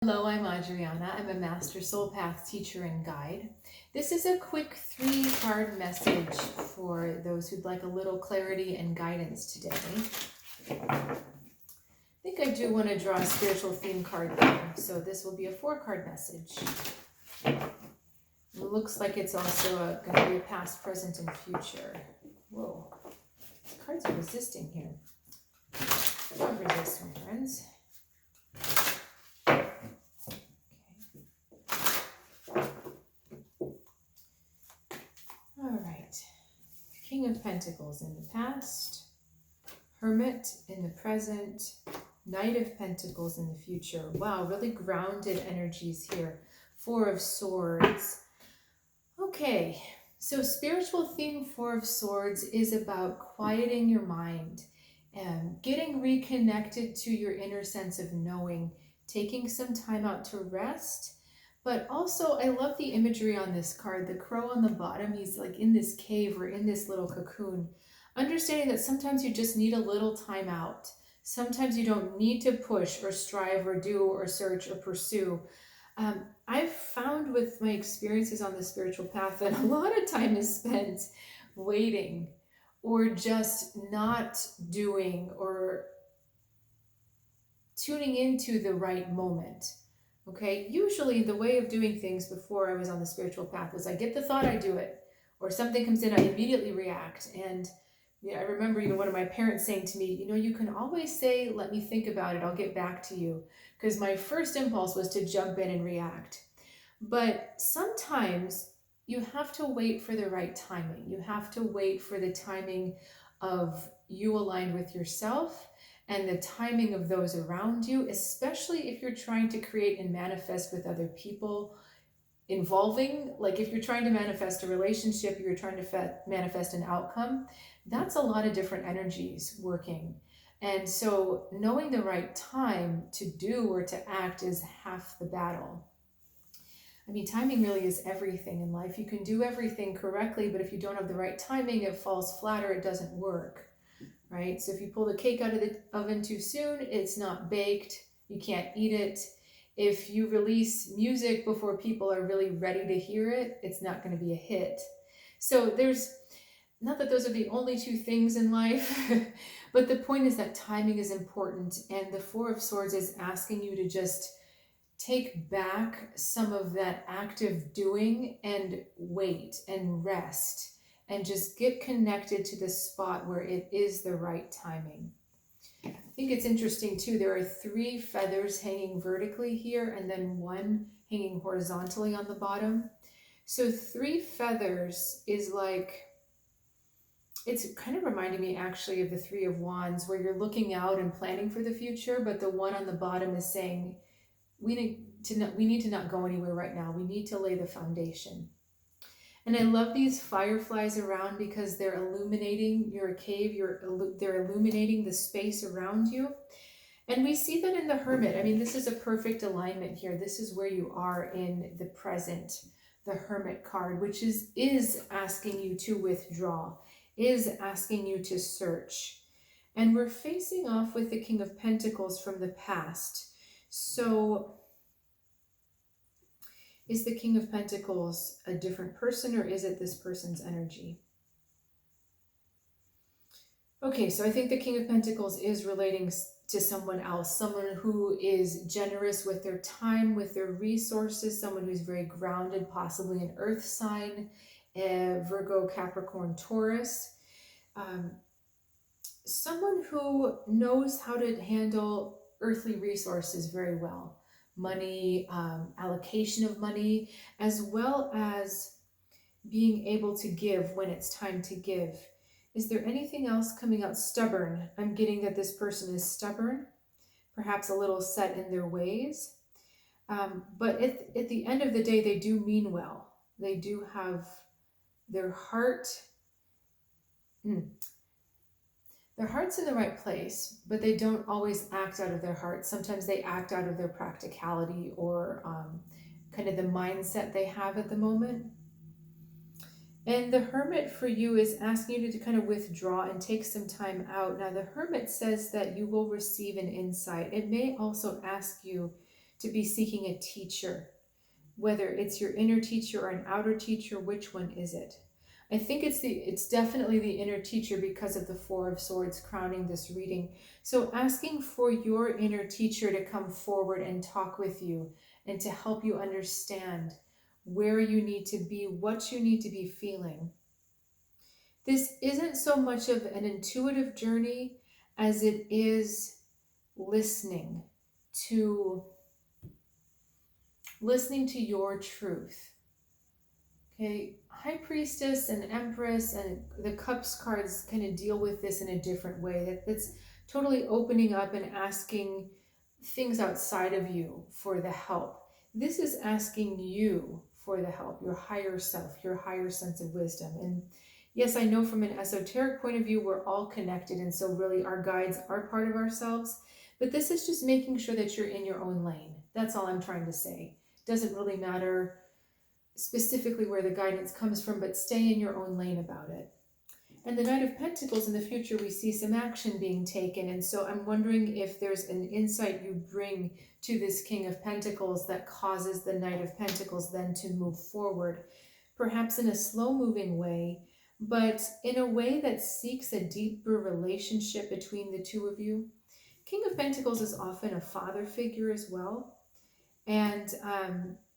Hello, I'm Adriana. I'm a Master SoulPath Teacher and Guide. This is a quick 3-card message for those who'd like a little clarity and guidance today. I think I do want to draw a spiritual theme card though, so this will be a 4-card message. It looks like it's also going to be a past, present, and future. Whoa, these cards are resisting here. Don't resist, my friends. All right, King of Pentacles in the past, Hermit in the present, Knight of Pentacles in the future. Wow, really grounded energies here. 4 of Swords. Okay, so spiritual theme 4 of Swords is about quieting your mind and getting reconnected to your inner sense of knowing, taking some time out to rest. But also, I love the imagery on this card. The crow on the bottom, he's like in this cave or in this little cocoon. Understanding that sometimes you just need a little time out. Sometimes you don't need to push or strive or do or search or pursue. I've found with my experiences on the spiritual path that a lot of time is spent waiting or just not doing or tuning into the right moment. Okay, usually the way of doing things before I was on the spiritual path was I get the thought, I do it, or something comes in, I immediately react. And I remember one of my parents saying to me, you can always say, let me think about it, I'll get back to you. Because my first impulse was to jump in and react. But sometimes you have to wait for the right timing. You have to wait for the timing of you aligned with yourself and the timing of those around you, especially if you're trying to create and manifest with other people involving, like if you're trying to manifest a relationship, you're trying to manifest an outcome, that's a lot of different energies working. And so knowing the right time to do or to act is half the battle. I mean, timing really is everything in life. You can do everything correctly, but if you don't have the right timing, it falls flat or it doesn't work. Right? So if you pull the cake out of the oven too soon, it's not baked, you can't eat it. If you release music before people are really ready to hear it, it's not going to be a hit. So there's, not that those are the only 2 things in life, but the point is that timing is important, and the 4 of Swords is asking you to just take back some of that active doing and wait and rest and just get connected to the spot where it is the right timing. I think it's interesting too, there are 3 feathers hanging vertically here and then 1 hanging horizontally on the bottom. So 3 feathers is like, it's kind of reminding me actually of the 3 of Wands, where you're looking out and planning for the future, but the one on the bottom is saying, we need to not go anywhere right now. We need to lay the foundation. And I love these fireflies around because they're illuminating your cave. They're illuminating the space around you. And we see that in the Hermit. I mean, this is a perfect alignment here. This is where you are in the present, the Hermit card, which is asking you to withdraw, is asking you to search. And we're facing off with the King of Pentacles from the past. So is the King of Pentacles a different person, or is it this person's energy? Okay, so I think the King of Pentacles is relating to someone else, someone who is generous with their time, with their resources, someone who's very grounded, possibly an earth sign, Virgo, Capricorn, Taurus. Someone who knows how to handle earthly resources very well. Money, allocation of money, as well as being able to give when it's time to give. Is there anything else coming out? Stubborn. I'm getting that this person is stubborn, perhaps a little set in their ways. But at the end of the day, they do mean well. They do have their heart. Their heart's in the right place, but they don't always act out of their heart. Sometimes they act out of their practicality or kind of the mindset they have at the moment. And the Hermit for you is asking you to kind of withdraw and take some time out. Now, the Hermit says that you will receive an insight. It may also ask you to be seeking a teacher, whether it's your inner teacher or an outer teacher. Which one is it? I think it's definitely the inner teacher because of the Four of Swords crowning this reading. So asking for your inner teacher to come forward and talk with you and to help you understand where you need to be, what you need to be feeling. This isn't so much of an intuitive journey as it is listening to your truth. Okay, High Priestess and Empress and the Cups cards kind of deal with this in a different way. That's totally opening up and asking things outside of you for the help. This is asking you for the help, your higher self, your higher sense of wisdom. And yes, I know from an esoteric point of view, we're all connected. And so really our guides are part of ourselves. But this is just making sure that you're in your own lane. That's all I'm trying to say. It doesn't really matter specifically where the guidance comes from, but stay in your own lane about it. And the Knight of Pentacles, in the future, we see some action being taken. And so I'm wondering if there's an insight you bring to this King of Pentacles that causes the Knight of Pentacles then to move forward, perhaps in a slow-moving way, but in a way that seeks a deeper relationship between the two of you. King of Pentacles is often a father figure as well. And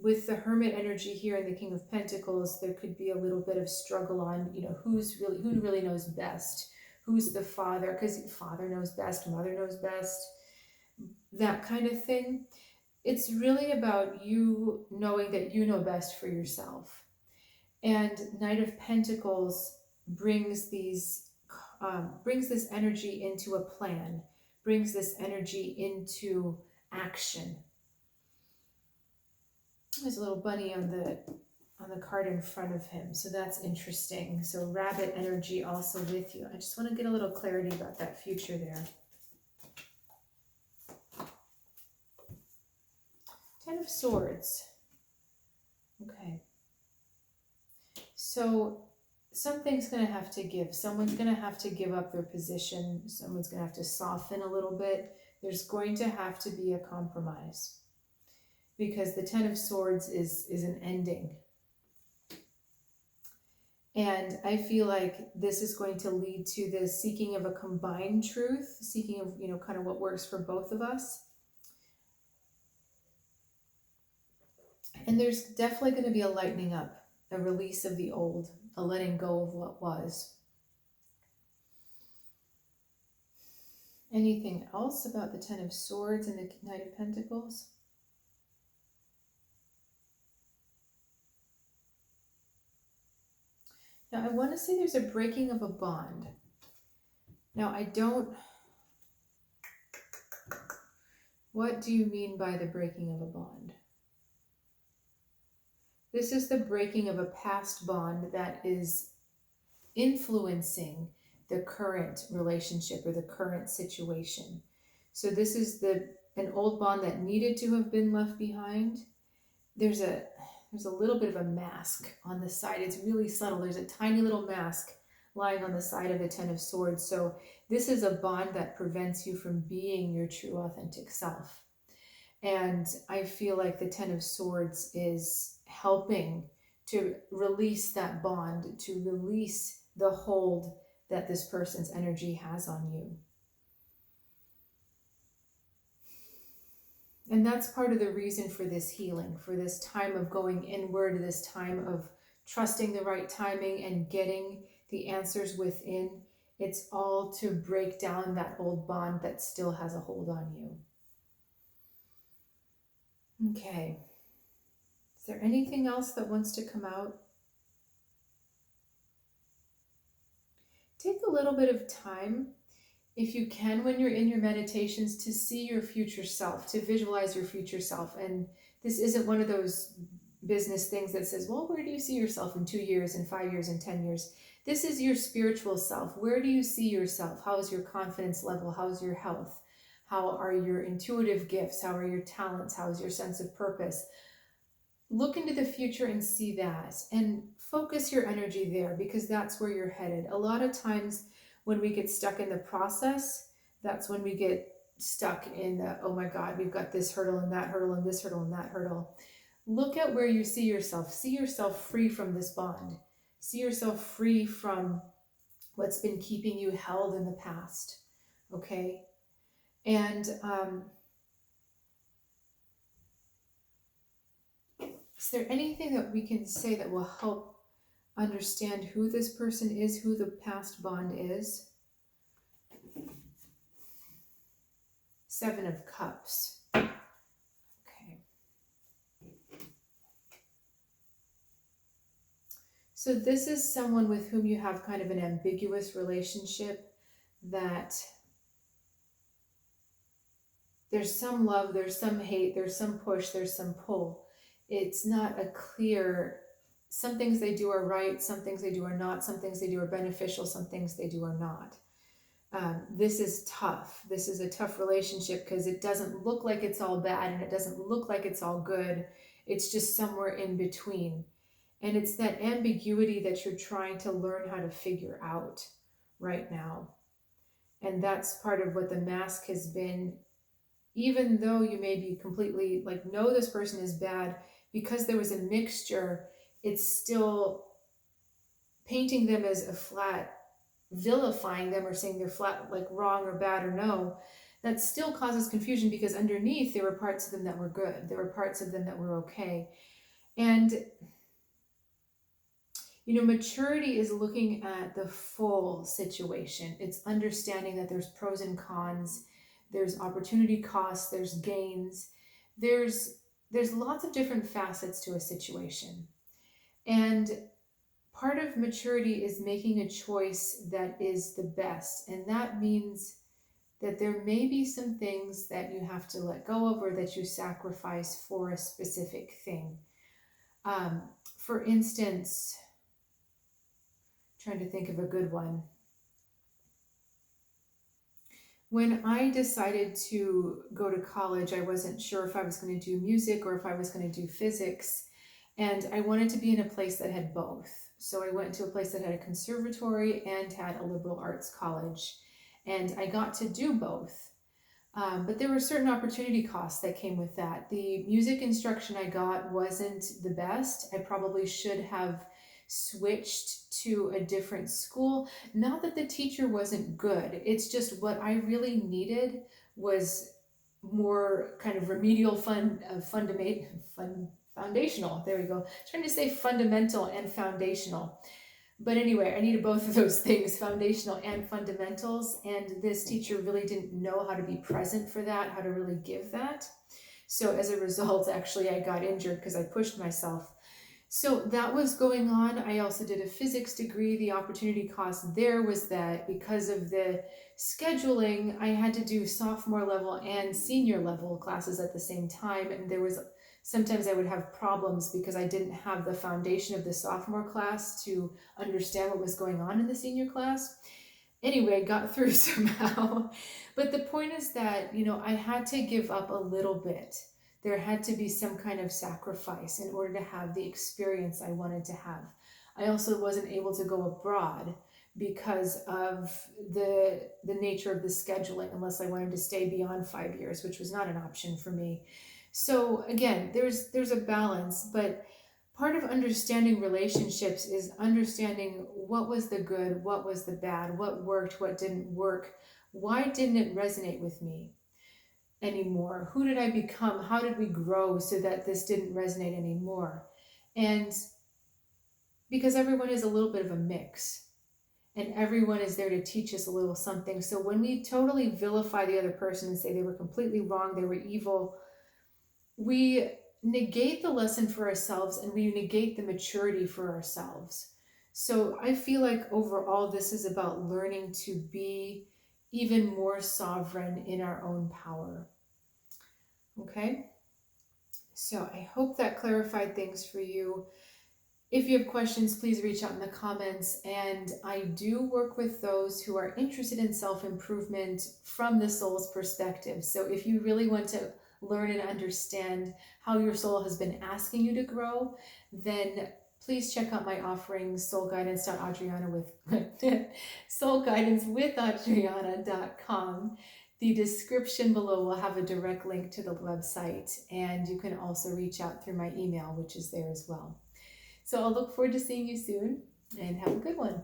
with the Hermit energy here and the King of Pentacles, there could be a little bit of struggle on, who really knows best, who's the father, because father knows best, mother knows best, that kind of thing. It's really about you knowing that you know best for yourself. And Knight of Pentacles brings this energy into a plan, brings this energy into action. There's a little bunny on the card in front of him, so that's interesting. So rabbit energy also with you. I just want to get a little clarity about that future there. Ten of Swords. Okay. So something's going to have to give. Someone's going to have to give up their position. Someone's going to have to soften a little bit. There's going to have to be a compromise, because the Ten of Swords is an ending. And I feel like this is going to lead to the seeking of a combined truth, seeking of, kind of what works for both of us. And there's definitely going to be a lightening up, a release of the old, a letting go of what was. Anything else about the Ten of Swords and the Knight of Pentacles? Now, I want to say there's a breaking of a bond. Now, what do you mean by the breaking of a bond? This is the breaking of a past bond that is influencing the current relationship or the current situation. So this is an old bond that needed to have been left behind. There's a little bit of a mask on the side. It's really subtle. There's a tiny little mask lying on the side of the Ten of Swords. So this is a bond that prevents you from being your true authentic self. And I feel like the Ten of Swords is helping to release that bond, to release the hold that this person's energy has on you. And that's part of the reason for this healing, for this time of going inward, this time of trusting the right timing and getting the answers within. It's all to break down that old bond that still has a hold on you. Okay. Is there anything else that wants to come out? Take a little bit of time, if you can, when you're in your meditations, to see your future self, to visualize your future self. And this isn't one of those business things that says, well, where do you see yourself in 2 years, in 5 years, in 10 years? This is your spiritual self. Where do you see yourself? How is your confidence level? How is your health? How are your intuitive gifts? How are your talents? How is your sense of purpose? Look into the future and see that, and focus your energy there, because that's where you're headed. A lot of times when we get stuck in the process, that's when we get stuck in the, oh my God, we've got this hurdle and that hurdle and this hurdle and that hurdle. Look at where you see yourself. See yourself free from this bond. See yourself free from what's been keeping you held in the past. Okay? And is there anything that we can say that will help understand who this person is, who the past bond is? Seven of Cups. Okay. So this is someone with whom you have kind of an ambiguous relationship, that there's some love, there's some hate, there's some push, there's some pull. It's not a clear, some things they do are right, some things they do are not, some things they do are beneficial, some things they do are not. This is tough. This is a tough relationship because it doesn't look like it's all bad and it doesn't look like it's all good. It's just somewhere in between. And it's that ambiguity that you're trying to learn how to figure out right now. And that's part of what the mask has been. Even though you may be completely like, no, this person is bad, because there was a mixture, it's still painting them as a flat, vilifying them or saying they're flat, like wrong or bad or no. That still causes confusion because underneath there were parts of them that were good. There were parts of them that were okay. And, you know, maturity is looking at the full situation. It's understanding that there's pros and cons. There's opportunity costs, there's gains, there's lots of different facets to a situation. And part of maturity is making a choice that is the best. And that means that there may be some things that you have to let go of or that you sacrifice for a specific thing. For instance, trying to think of a good one. When I decided to go to college, I wasn't sure if I was going to do music or if I was going to do physics. And I wanted to be in a place that had both. So I went to a place that had a conservatory and had a liberal arts college. And I got to do both. But there were certain opportunity costs that came with that. The music instruction I got wasn't the best. I probably should have switched to a different school. Not that the teacher wasn't good. It's just what I really needed was more kind of remedial foundational. There we go. Trying to say fundamental and foundational. But anyway, I needed both of those things, foundational and fundamentals. And this teacher really didn't know how to be present for that, how to really give that. So as a result, actually, I got injured because I pushed myself. So that was going on. I also did a physics degree. The opportunity cost there was that because of the scheduling, I had to do sophomore level and senior level classes at the same time. And there was sometimes I would have problems because I didn't have the foundation of the sophomore class to understand what was going on in the senior class. Anyway, got through somehow. But the point is that, you know, I had to give up a little bit. There had to be some kind of sacrifice in order to have the experience I wanted to have. I also wasn't able to go abroad because of the nature of the scheduling, unless I wanted to stay beyond 5 years, which was not an option for me. So again, there's a balance, but part of understanding relationships is understanding what was the good, what was the bad, what worked, what didn't work. Why didn't it resonate with me anymore? Who did I become? How did we grow so that this didn't resonate anymore? And because everyone is a little bit of a mix and everyone is there to teach us a little something. So when we totally vilify the other person and say they were completely wrong, they were evil, we negate the lesson for ourselves and we negate the maturity for ourselves. So I feel like overall this is about learning to be even more sovereign in our own power. Okay? So I hope that clarified things for you. If you have questions, please reach out in the comments. And I do work with those who are interested in self-improvement from the soul's perspective. So if you really want to learn and understand how your soul has been asking you to grow, then please check out my offerings, soulguidancewithAdriana.com. The description below will have a direct link to the website, and you can also reach out through my email, which is there as well. So I'll look forward to seeing you soon, and have a good one.